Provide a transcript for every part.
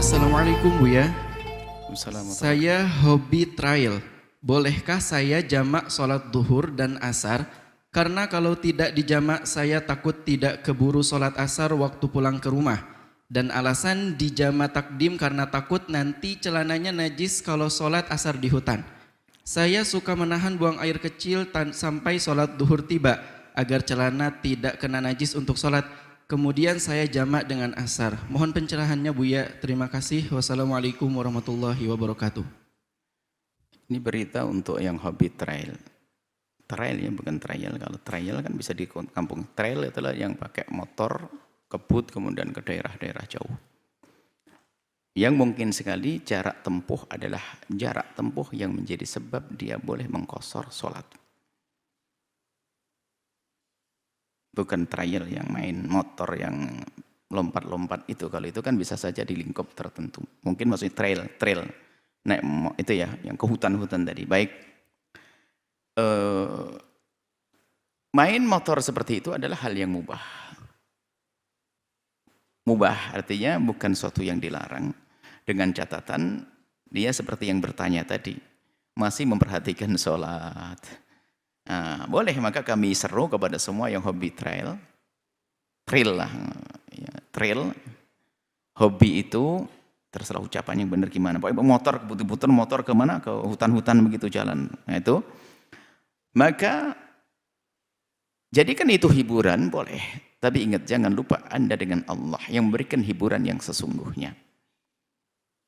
Assalamualaikum Buya. Assalamualaikum. Saya hobi trail. Bolehkah saya jamak sholat duhur dan asar? Karena kalau tidak dijamak saya takut tidak keburu sholat asar waktu pulang ke rumah. Dan alasan dijamak takdim karena takut nanti celananya najis kalau sholat asar di hutan. Saya suka menahan buang air kecil sampai sholat duhur tiba agar celana tidak kena najis untuk sholat. Kemudian saya jamak dengan asar. Mohon pencerahannya Buya. Terima kasih. Wassalamualaikum warahmatullahi wabarakatuh. Ini berita untuk yang hobi trail. Trail ya, bukan trial. Kalau trial kan bisa di kampung. Trail itulah yang pakai motor, kebut, kemudian ke daerah-daerah jauh. Yang mungkin sekali jarak tempuh adalah jarak tempuh yang menjadi sebab dia boleh mengqashar sholat. Bukan trial yang main motor yang lompat-lompat itu. Kalau itu kan bisa saja di lingkup tertentu. Mungkin maksudnya trail. Naik itu ya, yang ke hutan-hutan tadi. Baik. Main motor seperti itu adalah hal yang mubah. Mubah artinya bukan suatu yang dilarang. Dengan catatan dia seperti yang bertanya tadi. Masih memperhatikan sholat. Nah, boleh, maka kami seru kepada semua yang hobi trail lah ya, trail hobi itu terserah ucapan yang benar gimana, pokoknya motor putar motor kemana, ke hutan-hutan begitu jalan. Nah itu maka jadikan itu hiburan boleh, tapi ingat jangan lupa Anda dengan Allah yang memberikan hiburan yang sesungguhnya.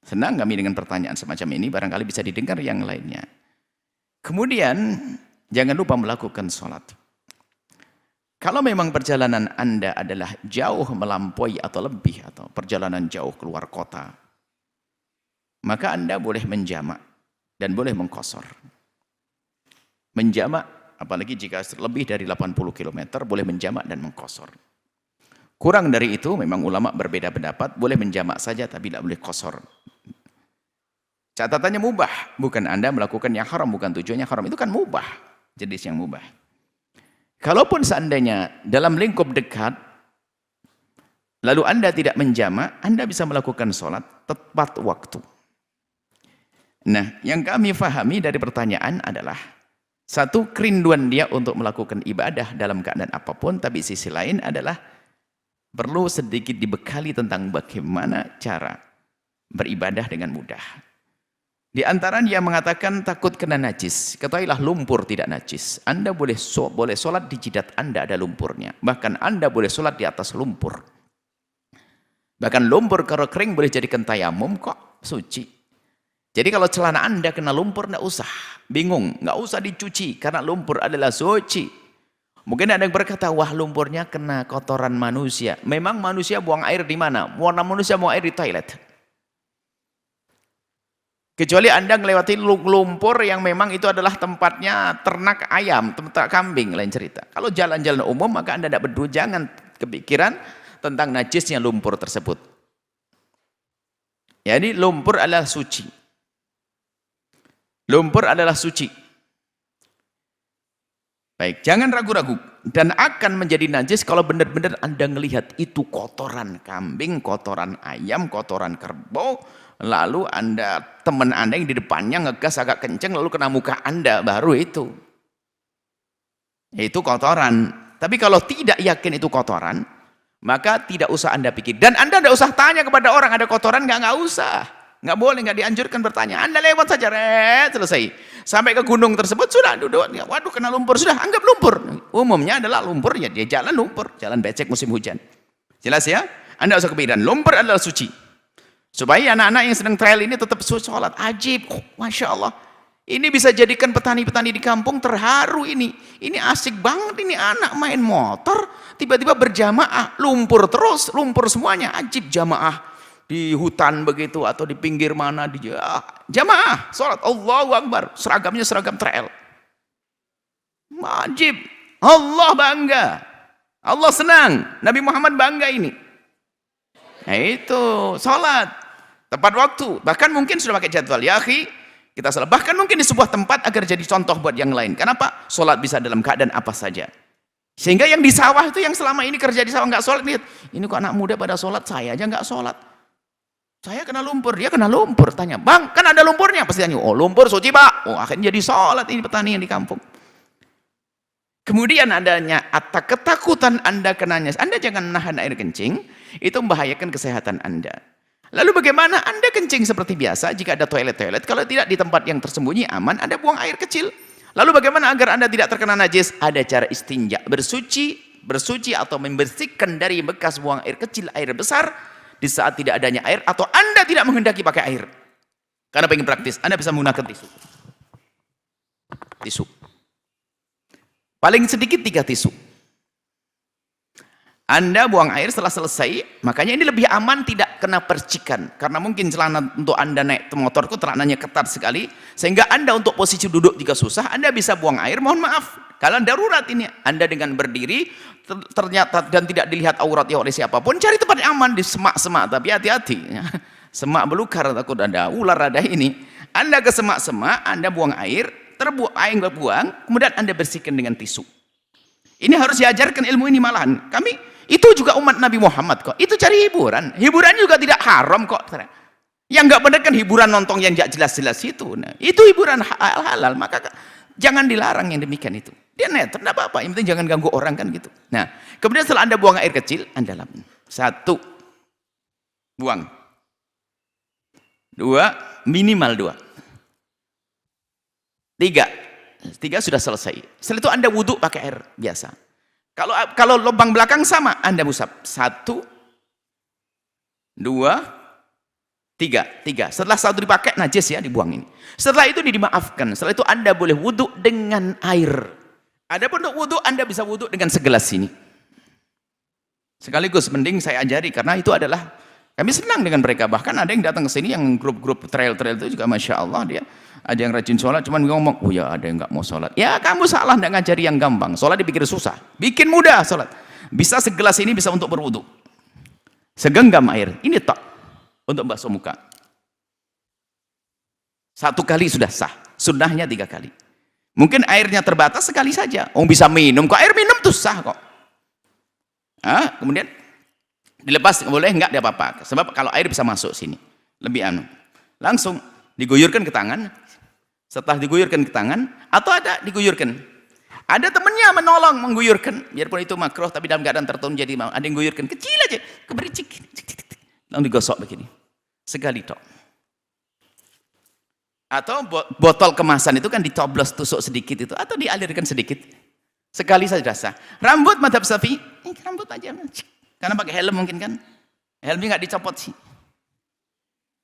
Senang kami dengan pertanyaan semacam ini, barangkali bisa didengar yang lainnya. Kemudian jangan lupa melakukan sholat. Kalau memang perjalanan Anda adalah jauh melampaui atau lebih, atau perjalanan jauh keluar kota, maka Anda boleh menjamak dan boleh mengqashar. Menjamak, apalagi jika lebih dari 80 km, boleh menjamak dan mengqashar. Kurang dari itu, memang ulama berbeda pendapat, boleh menjamak saja tapi tidak boleh qashar. Catatannya mubah, bukan Anda melakukan yang haram, bukan tujuannya haram, itu kan mubah. Jenis yang mubah. Kalaupun seandainya dalam lingkup dekat, lalu Anda tidak menjamak, Anda bisa melakukan sholat tepat waktu. Nah, yang kami fahami dari pertanyaan adalah, satu, kerinduan dia untuk melakukan ibadah dalam keadaan apapun, tapi sisi lain adalah perlu sedikit dibekali tentang bagaimana cara beribadah dengan mudah. Di antara dia mengatakan takut kena najis. Ketahuilah lumpur tidak najis. Anda boleh sholat di jidat Anda ada lumpurnya. Bahkan Anda boleh sholat di atas lumpur. Bahkan lumpur kalau kering boleh jadikan tayamum kok, suci. Jadi kalau celana Anda kena lumpur tidak usah bingung, nggak usah dicuci karena lumpur adalah suci. Mungkin ada yang berkata, wah lumpurnya kena kotoran manusia. Memang manusia buang air di mana? Manusia buang air di toilet. Kecuali Anda melewati lumpur yang memang itu adalah tempatnya ternak ayam, tempat kambing, lain cerita. Kalau jalan-jalan umum, maka Anda tidak berdua, jangan kepikiran tentang najisnya lumpur tersebut. Jadi lumpur adalah suci. Lumpur adalah suci. Baik, jangan ragu-ragu. Dan akan menjadi najis kalau benar-benar Anda melihat itu kotoran kambing, kotoran ayam, kotoran kerbau. Lalu teman Anda yang di depannya ngegas agak kenceng, lalu kena muka Anda, baru itu. Itu kotoran. Tapi kalau tidak yakin itu kotoran, maka tidak usah Anda pikir. Dan Anda tidak usah tanya kepada orang ada kotoran, nggak usah. Nggak boleh, nggak dianjurkan bertanya. Anda lewat saja, selesai. Sampai ke gunung tersebut, sudah duduk. Waduh, kena lumpur, sudah anggap lumpur. Umumnya adalah lumpur, ya dia jalan lumpur. Jalan becek musim hujan. Jelas ya? Anda usah kepikiran, lumpur adalah suci. Supaya anak-anak yang sedang trail ini tetap sholat. Ajib, Masya Allah. Ini bisa jadikan petani-petani di kampung terharu ini. Ini asik banget ini anak main motor. Tiba-tiba berjamaah, lumpur terus, lumpur semuanya. Ajib jamaah di hutan begitu atau di pinggir mana. Jamaah, sholat, Allahu Akbar. Seragamnya seragam trail. Ajib, Allah bangga. Allah senang, Nabi Muhammad bangga ini. Nah itu, sholat. Tepat waktu, bahkan mungkin sudah pakai jadwal. Ya akhi, kita salah. Bahkan mungkin di sebuah tempat agar jadi contoh buat yang lain. Kenapa? Sholat bisa dalam keadaan apa saja. Sehingga yang di sawah itu yang selama ini kerja di sawah nggak sholat, lihat, ini kok anak muda pada sholat, saya aja nggak sholat. Saya kena lumpur, dia kena lumpur. Tanya, bang, kan ada lumpurnya. Pasti tanya, oh lumpur suci pak. Oh akhirnya jadi sholat ini petani yang di kampung. Kemudian adanya ketakutan Anda kenanya, Anda jangan menahan air kencing, itu membahayakan kesehatan Anda. Lalu bagaimana Anda kencing seperti biasa jika ada toilet-toilet, kalau tidak di tempat yang tersembunyi aman, Anda buang air kecil. Lalu bagaimana agar Anda tidak terkena najis? Ada cara istinja, bersuci atau membersihkan dari bekas buang air kecil, air besar, di saat tidak adanya air, atau Anda tidak menghendaki pakai air. Karena pengen praktis, Anda bisa menggunakan tisu. Tisu. Paling sedikit 3 tisu. Anda buang air setelah selesai, makanya ini lebih aman tidak kena percikan. Karena mungkin celana untuk Anda naik motorku, celananya ketat sekali, sehingga Anda untuk posisi duduk jika susah, Anda bisa buang air, mohon maaf. Kalau darurat ini, Anda dengan berdiri, ternyata dan tidak dilihat auratnya oleh siapapun, cari tempat yang aman, di semak-semak, tapi hati-hati. Semak belukar, takut ada ular, ada ini. Anda ke semak-semak, Anda buang air, air buang, kemudian Anda bersihkan dengan tisu. Ini harus diajarkan ilmu ini malahan. Kami itu juga umat Nabi Muhammad kok. Itu cari hiburan. Hiburan juga tidak haram kok. Yang nggak benar kan hiburan nonton yang nggak jelas-jelas itu. Nah, itu hiburan halal. Maka jangan dilarang yang demikian itu. Dia netral, tidak apa-apa. Yang penting jangan ganggu orang kan gitu. Nah, kemudian setelah Anda buang air kecil, Anda lap. 1, buang. 2, minimal 2. 3 sudah selesai. Setelah itu Anda wudhu pakai air biasa. Kalau lubang belakang sama, Anda usap. 1, 2, 3. Setelah 1 dipakai, najis ya, dibuang ini. Setelah itu dimaafkan. Setelah itu Anda boleh wudhu dengan air. Adapun untuk wudhu, Anda bisa wudhu dengan segelas ini. Sekaligus mending saya ajari, karena itu adalah, kami senang dengan mereka. Bahkan ada yang datang ke sini, yang grup-grup trail-trail itu juga Masya Allah, dia ada yang rajin sholat, cuman ngomong, oh ya ada yang nggak mau sholat. Ya kamu salah, nggak ngajari yang gampang. Sholat dipikir susah, bikin mudah sholat. Bisa segelas ini bisa untuk berwudu. Segenggam air, ini tak untuk basuh muka. 1 kali sudah sah, sunnahnya 3 kali. Mungkin airnya terbatas sekali saja. Oh bisa minum, kok air minum tuh sah kok. Kemudian dilepas, boleh nggak dia apa-apa. Sebab kalau air bisa masuk sini, lebih langsung diguyurkan ke tangan. Setelah diguyurkan ke tangan, atau ada diguyurkan, ada temennya menolong mengguyurkan, biarpun itu makruh tapi dalam keadaan tertentu jadi mau. Ada yang guyurkan kecil aja, kebericik, langsung digosok begini, sekali tok. Atau botol kemasan itu kan dicoblos tusuk sedikit itu, atau dialirkan sedikit, sekali saja sah. Rambut madhab Syafi'i, rambut aja, karena pakai helm mungkin kan, helmnya nggak dicopot sih,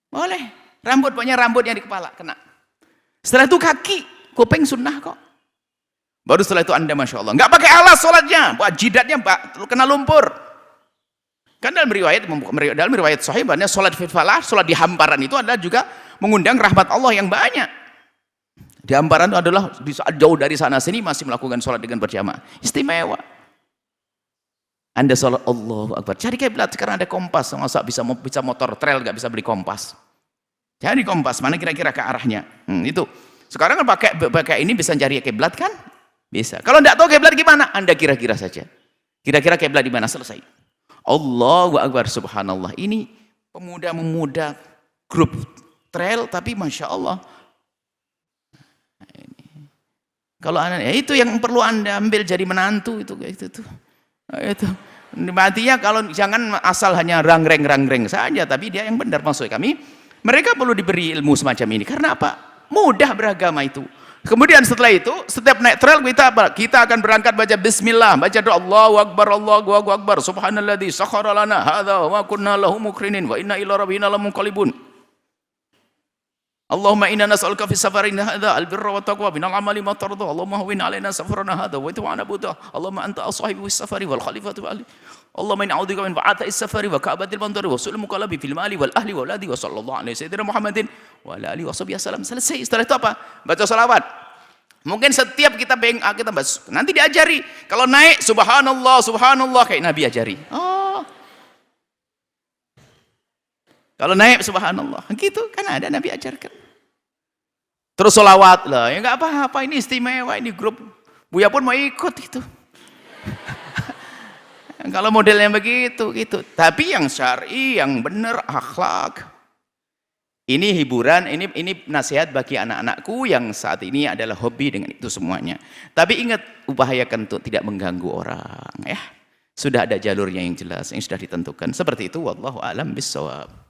boleh. Rambut, pokoknya rambut yang di kepala kena. Setelah itu kaki, kuping sunnah kok. Baru setelah itu Anda Masya Allah, nggak pakai alas sholatnya, jidatnya kena lumpur. Kan dalam riwayat sahih, bahwa sholat fitfalah, sholat di hamparan itu adalah juga mengundang rahmat Allah yang banyak. Di hamparan itu adalah di saat jauh dari sana sini masih melakukan sholat dengan berjamaah, istimewa. Anda sholat Allahu Akbar, cari kiblat. Sekarang ada kompas, masa bisa motor trail nggak bisa beli kompas. Jadi kompas mana kira-kira ke arahnya. Itu sekarang kan pakai ini bisa cari kiblat kan, bisa. Kalau tidak tahu kiblat gimana, Anda kira-kira saja, kira-kira kiblat di mana, selesai. Allahu Akbar, subhanallah. Ini pemuda-pemuda grup trail, tapi Masya Allah. Kalau Anda, ya itu yang perlu Anda ambil jadi menantu itu matinya. Kalau jangan asal hanya rangreng saja, tapi dia yang benar. Maksud kami, mereka perlu diberi ilmu semacam ini. Karena apa? Mudah beragama itu. Kemudian setelah itu, setiap naik trail kita apa? Kita akan berangkat baca bismillah, baca doa Allahu Akbar, subhanalladzi sakhkhara lana hadza wa ma kunna lahu muqrinin wa inna ila rabbina lamunqalibun. Allahumma inna nas'aluka fi safarina hadza albirra wa taqwa minal amali ma tarda. Allahumma hawwin alaina safarana hadza wa tu'ana buta. Allahumma anta as-sahibu bis safari wal khalifatu ali. Allahumma inna a'udzubika min ba'ati as-safari wa ka'batil mandari wa su'il muqallabi fil mali wal ahli wa waladi wa sallallahu alaihi sayyidina Muhammadin wa ala alihi wa sahbihi wasallam. Selesai. Setelah itu apa? Baca salawat. Mungkin setiap kita bahas, nanti diajari. Kalau naik subhanallah, subhanallah kayak Nabi ajari. Oh. Kalau naik subhanallah, gitu kan ada Nabi ajarkan. Terus salawat lah, ya nggak apa-apa, ini istimewa, ini grup. Buya pun mau ikut itu. Kalau modelnya begitu, gitu. Tapi yang syar'i, yang benar, akhlak. Ini hiburan, ini nasihat bagi anak-anakku yang saat ini adalah hobi dengan itu semuanya. Tapi ingat, upayakan untuk tidak mengganggu orang, ya. Sudah ada jalurnya yang jelas, yang sudah ditentukan. Seperti itu, wallahu a'lam bissawab.